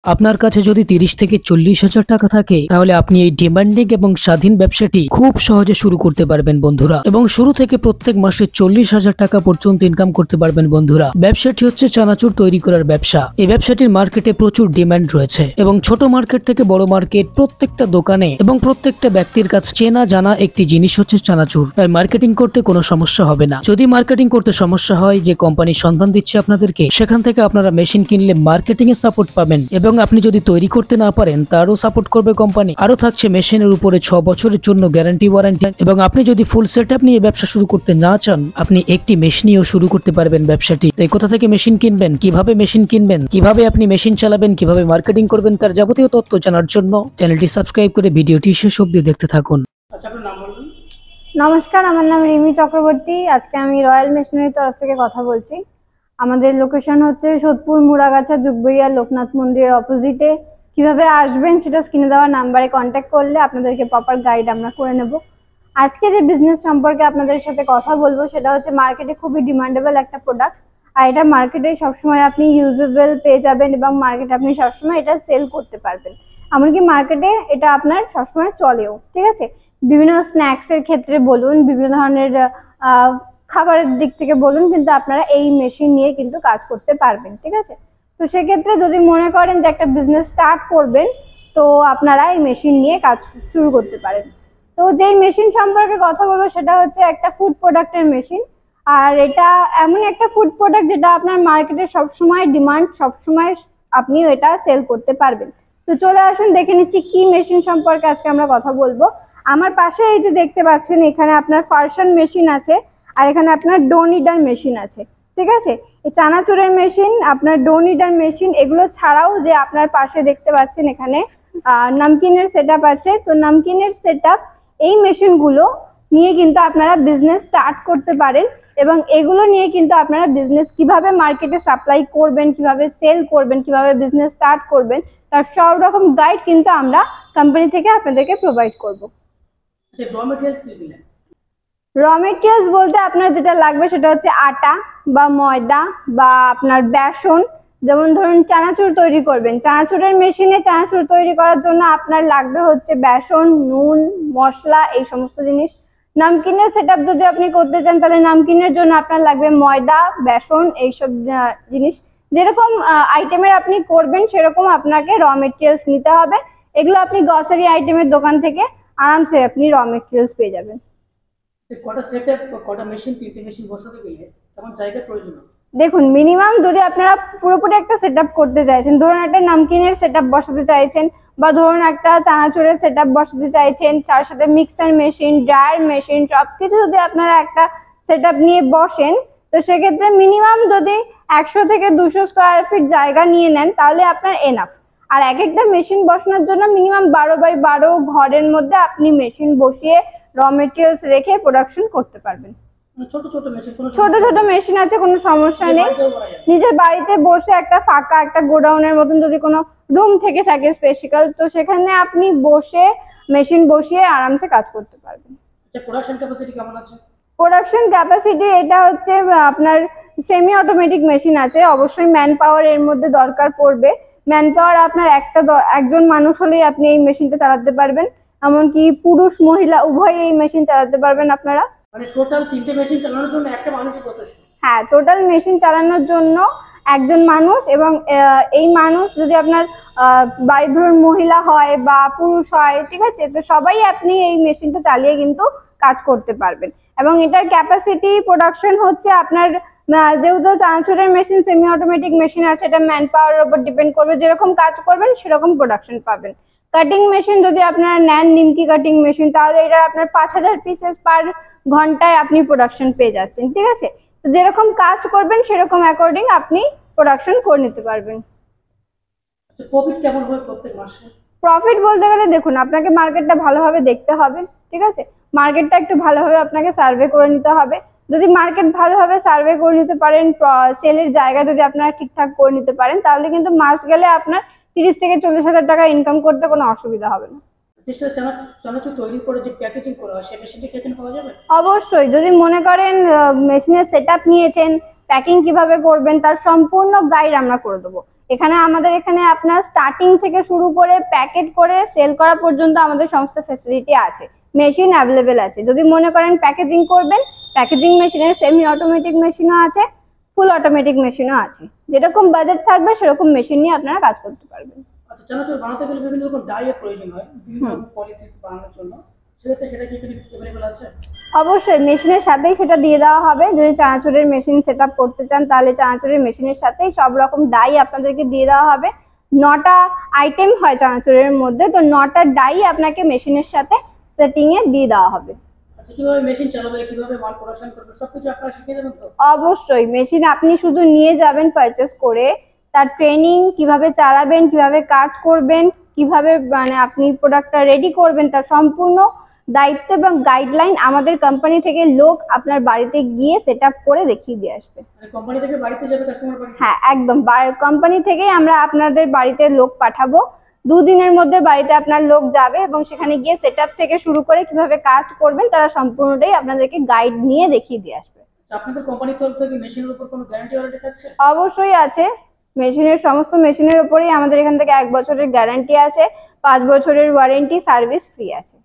আপনার কাছে যদি 30 থেকে 40,000 টাকা থাকে তাহলে আপনি এই ডিমান্ডিং এবং স্বাধীন ব্যবসাটি খুব সহজে শুরু করতে পারবেন বন্ধুরা, এবং শুরু থেকে প্রত্যেক মাসে 40,000 টাকা পর্যন্ত ইনকাম করতে পারবেন বন্ধুরা। ব্যবসাটি হচ্ছে চানাচুর তৈরি করার ব্যবসা। এই ব্যবসাটির মার্কেটে প্রচুর ডিমান্ড রয়েছে এবং ছোট মার্কেট থেকে বড় মার্কেট প্রত্যেকটা দোকানে এবং প্রত্যেকটা ব্যক্তির কাছে চেনা জানা একটি জিনিস হচ্ছে চানাচুর। তাই মার্কেটিং করতে কোনো সমস্যা হবে না। যদি মার্কেটিং করতে সমস্যা হয়, যে কোম্পানির সন্ধান দিচ্ছে আপনাদেরকে, সেখান থেকে আপনারা মেশিন কিনলে মার্কেটিং এ সাপোর্ট পাবেন, এবং আপনি যদি তৈরি করতে না পারেন তারও সাপোর্ট করবে কোম্পানি। আরো থাকছে মেশিনের উপরে 6 বছরের জন্য গ্যারান্টি ওয়ারেন্টি, এবং আপনি যদি ফুল সেটআপ নিয়ে ব্যবসা শুরু করতে না চান, আপনি একটি মেশিন নিয়েও শুরু করতে পারবেন ব্যবসাটি। তাই কোথা থেকে মেশিন কিনবেন, কিভাবে মেশিন কিনবেন, কিভাবে আপনি মেশিন চালাবেন, কিভাবে মার্কেটিং করবেন, তার যাবতীয় তথ্য জানার জন্য চ্যানেলটি সাবস্ক্রাইব করে ভিডিওটি শেষ অবধি দেখতে থাকুন। আচ্ছা, আপনার নাম বলুন। নমস্কার, আমার নাম রিমি চক্রবর্তী। আজকে আমি রয়্যাল মেশিনারির তরফ থেকে কথা বলছি। আমাদের লোকেশন হচ্ছে সোদপুর মুড়াগাছা যুগবেড়িয়া লোকনাথ মন্দিরের অপোজিটে। কিভাবে আসবেন সেটা স্ক্রিনে দেওয়া নাম্বারে কন্ট্যাক্ট করলে আপনাদেরকে প্রপার গাইড আমরা করে নেব। আজকে যে বিজনেস সম্পর্কে আপনাদের সাথে কথা বলবো সেটা হচ্ছে মার্কেটে খুবই ডিমান্ডেবল একটা প্রোডাক্ট, আর এটা মার্কেটে সবসময় আপনি ইউজেবল পেয়ে যাবেন এবং মার্কেটে আপনি সবসময় এটা সেল করতে পারবেন। এমনকি মার্কেটে এটা আপনার সবসময় চলেও, ঠিক আছে। বিভিন্ন স্ন্যাক্সের ক্ষেত্রে বলুন, বিভিন্ন ধরনের খাবারের দিক থেকে বলুন, কিন্তু আপনারা এই মেশিন নিয়ে কিন্তু কাজ করতে পারবেন, ঠিক আছে। তো সেক্ষেত্রে যদি মনে করেন যে একটা বিজনেস স্টার্ট করবেন, তো আপনারা এই মেশিন নিয়ে কাজ শুরু করতে পারেন। তো যেই মেশিন সম্পর্কে কথা বলবো সেটা হচ্ছে একটা ফুড প্রোডাক্টের মেশিন, আর এটা এমন একটা ফুড প্রোডাক্ট যেটা আপনার মার্কেটে সবসময় ডিমান্ড, সবসময় আপনি এটা সেল করতে পারবেন। তো চলে আসুন, দেখে নিচ্ছি কি মেশিন সম্পর্কে আজকে আমরা কথা বলবো। আমার পাশে এই যে দেখতে পাচ্ছেন, এখানে আপনার ফার্সান মেশিন আছে, আর এখানে আপনার ডো নিডার মেশিন আছে, ঠিক আছে। এই চানাচুরের মেশিন, আপনার ডো নিডার মেশিন, এগুলো ছাড়াও যে আপনার পাশে দেখতে পাচ্ছেন এখানে নামকিনের সেটআপ আছে। তো নামকিনের সেটআপ, এই মেশিনগুলো নিয়ে কিন্তু আপনারা বিজনেস স্টার্ট করতে পারেন, এবং এগুলো নিয়ে কিন্তু আপনারা বিজনেস কিভাবে মার্কেটে সাপ্লাই করবেন, কিভাবে সেল করবেন, কিভাবে বিজনেস স্টার্ট করবেন, তার সব রকম গাইড কিন্তু আমরা কোম্পানি থেকে আপনাদেরকে প্রোভাইড করব। র মেটেরিয়ালস বলতে আপনার যেটা লাগবে সেটা হচ্ছে আটা বা ময়দা বা আপনার বেসন। যেমন ধরুন চানাচুর তৈরি করবেন, চানাচুরের মেশিনে চানাচুর তৈরি করার জন্য আপনার লাগবে হচ্ছে বেসন, নুন, মশলা, এই সমস্ত জিনিস। নামকিনের সেটআপ যদি আপনি করতে চান তাহলে নামকিনের জন্য আপনার লাগবে ময়দা, বেসন, এইসব জিনিস। যেরকম আইটেমের আপনি করবেন সেরকম আপনাকে র মেটেরিয়ালস নিতে হবে। এগুলো আপনি গ্রসারি আইটেমের দোকান থেকে আরামসে আপনি র মেটেরিয়ালস পেয়ে যাবেন। কটা সেটআপ, কটা মেশিন, 3টে মেশিন বসাতে গেলে কেমন জায়গা প্রয়োজন? দেখুন, মিনিমাম যদি আপনারা পুরোপুরি একটা সেটআপ করতে চাইছেন, ধরুন একটা নামকিনের সেটআপ বসাতে চাইছেন, বা ধরুন একটা চানাচুরের সেটআপ বসাতে চাইছেন, তার সাথে মিক্সার মেশিন, ড্রায়ার মেশিন, সবকিছু যদি আপনারা একটা সেটআপ নিয়ে বসেন, তো সেক্ষেত্রে মিনিমাম যদি 100 থেকে 200 স্কোয়ার ফিট জায়গা নিয়ে নেন তাহলে আপনার এনাফ। আর এক একটা মেশিন বসানোর জন্য মিনিমাম 12x12 ঘরের মধ্যে আপনি মেশিন বসিয়ে র মেটেরিয়ালস রেখে প্রোডাকশন করতে পারবেন। ছোট ছোট মেশিন আছে, কোনো সমস্যা নেই। নিজের বাড়িতে বসে একটা ফাঁকা একটা গোডাউনের মতন যদি কোনো রুম থেকে থাকে স্পেশাল, তো সেখানে আপনি বসে মেশিন বসিয়ে আরামসে কাজ করতে পারবেন। প্রোডাকশন ক্যাপাসিটি কেমন আছে? প্রোডাকশন ক্যাপাসিটি এটা হচ্ছে আপনার সেমি অটোমেটিক মেশিন আছে, অবশ্যই ম্যান পাওয়ার এর মধ্যে দরকার পড়বে। ম্যান পাওয়ার আপনার একজন মানুষ হলেই আপনি এই মেশিনটা চালাতে পারবেন, এমনকি পুরুষ মহিলা উভয় এই মেশিন চালাতে পারবেন আপনারা। মানে টোটাল 3টে মেশিন চালানোর জন্য একটা মানুষই যথেষ্ট? হ্যাঁ, টোটাল মেশিন চালানোর জন্য একজন মানুষ, এবং এই মানুষ যদি আপনার বাড়ির ধরুন মহিলা হয় বা পুরুষ হয়, ঠিক আছে, তো সবাই আপনি এই মেশিনটা চালিয়ে কিন্তু কাজ করতে পারবেন। এবং এটার ক্যাপাসিটি প্রোডাকশন হচ্ছে আপনার, যেহেতু চানাচুরের মেশিন সেমি অটোমেটিক মেশিন আছে, এটা ম্যান পাওয়ারের উপর ডিপেন্ড করবে, যেরকম কাজ করবেন সেরকম প্রোডাকশন পাবেন। কাটিং মেশিন যদি আপনারা নেন, নিমকি কাটিং মেশিন, তাহলে এটা আপনার 5000 পিসেস পার ঘন্টায় আপনি প্রোডাকশন পেয়ে যাচ্ছেন, ঠিক আছে। তো যেরকম কাজ করবেন সেরকম অ্যাকর্ডিং আপনি প্রোডাকশন করে নিতে পারবেন। আচ্ছা, প্রফিট কেমন হবে প্রত্যেক মাসে? প্রফিট বলতে গেলে দেখুন, আপনাকে মার্কেটটা ভালোভাবে দেখতে হবে, ঠিক আছে। মার্কেটটা একটু ভালোভাবে আপনাকে সার্ভে করে নিতে হবে। যদি মার্কেট ভালোভাবে সার্ভে করে নিতে পারেন, সেলের জায়গা যদি আপনারা ঠিকঠাক করে নিতে পারেন, তাহলে কিন্তু মাস গেলে আপনার 30 থেকে 40,000 টাকা ইনকাম করতে কোনো অসুবিধা হবে না। চানাচুর তৈরি করে যে প্যাকেজিং করা হয়, সেই মেশিনটা কি এখানে পাওয়া যাবে? অবশ্যই, যদি মনে করেন মেশিনের সেটআপ নিয়েছেন, প্যাকিং কিভাবে করবেন তার সম্পূর্ণ গাইড আমরা করে দেবো। এখানে আমাদের এখানে আপনার স্টার্টিং থেকে শুরু করে প্যাকেট করে সেল করা পর্যন্ত আমাদের সমস্ত ফ্যাসিলিটি আছে, মেশিন অ্যাভেলেবেল আছে। যদি মনে করেন প্যাকেজিং করবেন, প্যাকেজিং মেশিনের সেমি অটোমেটিক মেশিনও আছে, ফুল অটোমেটিক মেশিনও আছে। যেরকম বাজেট থাকবে সেরকম মেশিন নিয়ে আপনারা কাজ করতে পারবেন। আচ্ছা, চানাচুর বানাতে গেলে বিভিন্ন রকম ডাইয়ের প্রয়োজন হয় বিভিন্ন কোয়ালিটি বানানোর জন্য, সেক্ষেত্রে সেটা কি এখানে অ্যাভেলেবেল আছে? অবশ্যই মেশিনের সাথেই সেটা দিয়ে দেওয়া হবে। যদি চানাচুরের মেশিন সেট আপ করতে চান তাহলে চানাচুরের মেশিনের সাথেই সব রকম ডাই আপনাদেরকে দিয়ে দেওয়া হবে। 9টা আইটেম হয় চানাচুরের মধ্যে, তো 9টা ডাই আপনাকে মেশিনের সাথে সেটিংয়ে দিয়ে দেওয়া হবে। আচ্ছা, কিভাবে মেশিন চালাবে, কিভাবে মাল প্রোডাকশন করবে, সবকিছু আপনারা শিখিয়ে দেবেন তো? অবশ্যই মেশিন আপনি শুধু নিয়ে যাবেন পারচেস করে, তার ট্রেনিং কিভাবে চালাবেন, কিভাবে কাজ করবেন, কিভাবে মানে আপনি প্রোডাক্টটা রেডি করবেন, তার সম্পূর্ণ দায়িত্ব এবং গাইডলাইন আমাদের কোম্পানি থেকে লোক আপনার বাড়িতে গিয়ে সেট আপ করে দেখিয়ে দিয়ে আসবে। মানে কোম্পানি থেকে বাড়িতে যাবে কাস্টমার বাড়িতে? হ্যাঁ, একদম কোম্পানি থেকেই আমরা আপনাদের বাড়িতে লোক পাঠাবো। 2 দিনের মধ্যে বাড়িতে আপনার লোক যাবে এবং সেখানে গিয়ে সেট আপ থেকে শুরু করে কিভাবে কাজ করবেন তারা সম্পূর্ণটাই আপনাদেরকে গাইড নিয়ে দেখিয়ে দিয়ে আসবে। আচ্ছা, আপনাদের কোম্পানির তরফ থেকে মেশিনের উপর কোনো গ্যারান্টি ওয়ারেন্টি থাকছে? অবশ্যই আছে। সমস্ত মেশিনের উপরেই আমাদের এখান থেকে 1 বছরের গ্যারান্টি আছে, 5 বছরের ওয়ারেন্টি, সার্ভিস ফ্রি আছে।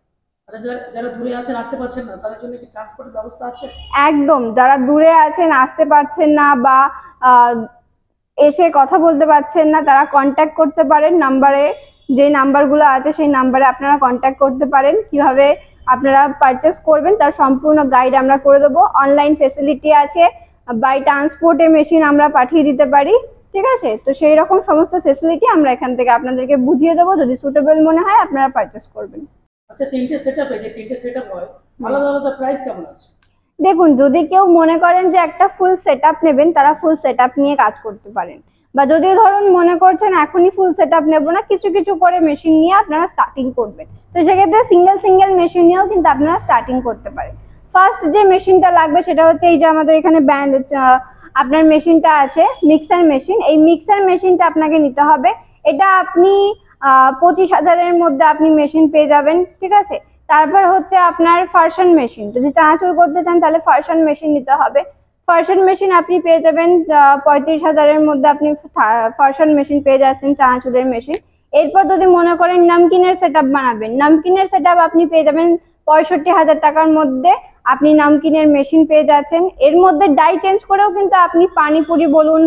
আচ্ছা, যারা দূরে আছেন, আসতে পারছেন না, তাদের জন্য কি ট্রান্সপোর্টের ব্যবস্থা আছে? একদম, যারা দূরে আছেন, আসতে পারছেন না বা এসে কথা বলতে পারছেন না, তারা কন্ট্যাক্ট করতে পারেন নাম্বারে, যে নাম্বারগুলো আছে সেই নাম্বারে আপনারা কন্ট্যাক্ট করতে পারেন। কিভাবে আপনারা পারচেস করবেন তার সম্পূর্ণ গাইড আমরা করে দেবো। অনলাইন ফেসিলিটি আছে, বাই ট্রান্সপোর্টে মেশিন আমরা পাঠিয়ে দিতে পারি, ঠিক আছে? তো সেই রকম সমস্ত ফেসিলিটি আমরা এখান থেকে আপনাদেরকে বুঝিয়ে দেবো। যদি সুটেবল মনে হয় আপনারা পারচেস করবেন। আচ্ছা, 3টে সেটআপে যে 3টে সেটআপ হয়, আলাদা আলাদা প্রাইস কেমন আছে? দেখুন, যদি কেউ মনে করেন যে একটা ফুল সেটআপ নেবেন, তারা ফুল সেটআপ নিয়ে কাজ করতে পারেন। বা যদি ধরুন মনে করছেন এখনই ফুল সেটআপ নেব না, কিছু কিছু করে মেশিন নিয়ে আপনারা স্টার্টিং করবেন, তো সেক্ষেত্রে সিঙ্গেল মেশিন নিয়েও কিন্তু আপনারা স্টার্টিং করতে পারেন। ফার্স্ট যে মেশিনটা লাগবে সেটা হচ্ছে এই যে আমাদের এখানে আপনার মেশিনটা আছে মিক্সার মেশিন। এই মিক্সার মেশিনটা আপনাকে নিতে হবে। এটা আপনি 25,000-এর মধ্যে আপনি মেশিন পেয়ে যাবেন, ঠিক আছে? তারপর হচ্ছে আপনার ফার্শন মেশিন, যদি চানাচুর করতে চান তাহলে ফার্শন মেশিন নিতে হবে। ফার্শন মেশিন আপনি পেয়ে যাবেন 35,000-এর মধ্যে, আপনি ফার্শন মেশিন পেয়ে যাচ্ছেন, চানাচুরের মেশিন। এরপর যদি মনে করেন নামকিনের সেটআপ বানাবেন, নামকিনের সেটআপ আপনি পেয়ে যাবেন 65,000 টাকার মধ্যে, আপনি নামকিনের মেশিন পেয়ে যাচ্ছেন। এর মধ্যে ডাই চেঞ্জ করেও কিন্তু আপনি পানিপুরি বলুন,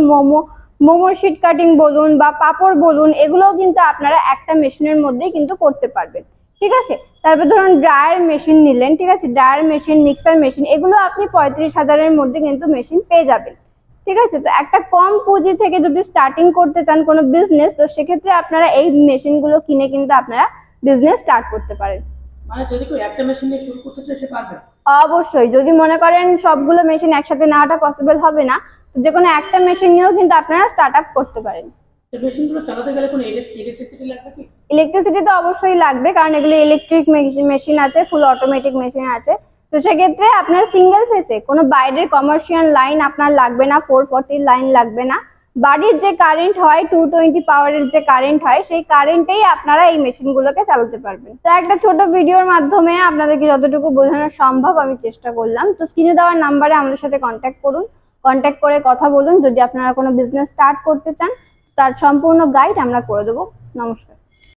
মোমোর শিট কাটিং বলুন বা পাপড় বলুন, এগুলোও কিন্তু আপনারা একটা মেশিনের মধ্যেই কিন্তু করতে পারবেন, ঠিক আছে? তারপর ধরুন ড্রায়ার মেশিন নিলেন, ঠিক আছে? ড্রায়ার মেশিন, মিক্সার মেশিন, এগুলো আপনি 35,000-এর মধ্যে কিন্তু মেশিন পেয়ে যাবেন, ঠিক আছে? তো একটা কম পুঁজি থেকে যদি স্টার্টিং করতে চান কোনো বিজনেস, তো সেক্ষেত্রে আপনারা এই মেশিনগুলো কিনে কিন্তু আপনারা বিজনেস স্টার্ট করতে পারেন। মানে যদি কেউ একটা মেশিন দিয়ে শুরু করতে চায় সে পারবে? অবশ্যই, যদি মনে করেন সবগুলো মেশিন একসাথে নেওয়াটা পসিবল হবে না, যে কোনো একটা মেশিন নিয়েও কিন্তু আপনারা স্টার্ট আপ করতে পারেন। মেশিনগুলো চালাতে গেলে কোনো ইলেকট্রিসিটি লাগবে কি? ইলেকট্রিসিটি তো অবশ্যই লাগবে, কারণ এগুলো ইলেকট্রিক মেশিন আছে, ফুল অটোমেটিক মেশিন আছে। তো সেক্ষেত্রে আপনার সিঙ্গেল ফেসে কোনো বাইরের কমার্শিয়াল লাইন আপনার লাগবে না, 440 লাইন লাগবে না। বাড়ির যে কারেন্ট হয় 220 পাওয়ারের যে কারেন্ট হয়, সেই কারেন্টেই আপনারা এই মেশিনগুলোকে চালাতে পারবেন। তো একটা ছোট ভিডিওর মাধ্যমে আপনাদেরকে যতটুকু বোঝানো সম্ভব আমি চেষ্টা করলাম। তো স্ক্রিনে দেওয়ার নাম্বারে আমাদের সাথে কন্ট্যাক্ট করুন, কন্ট্যাক্ট করে কথা বলুন। যদি আপনারা কোনো বিজনেস স্টার্ট করতে চান তার সম্পূর্ণ গাইড আমরা করে দেবো। নমস্কার।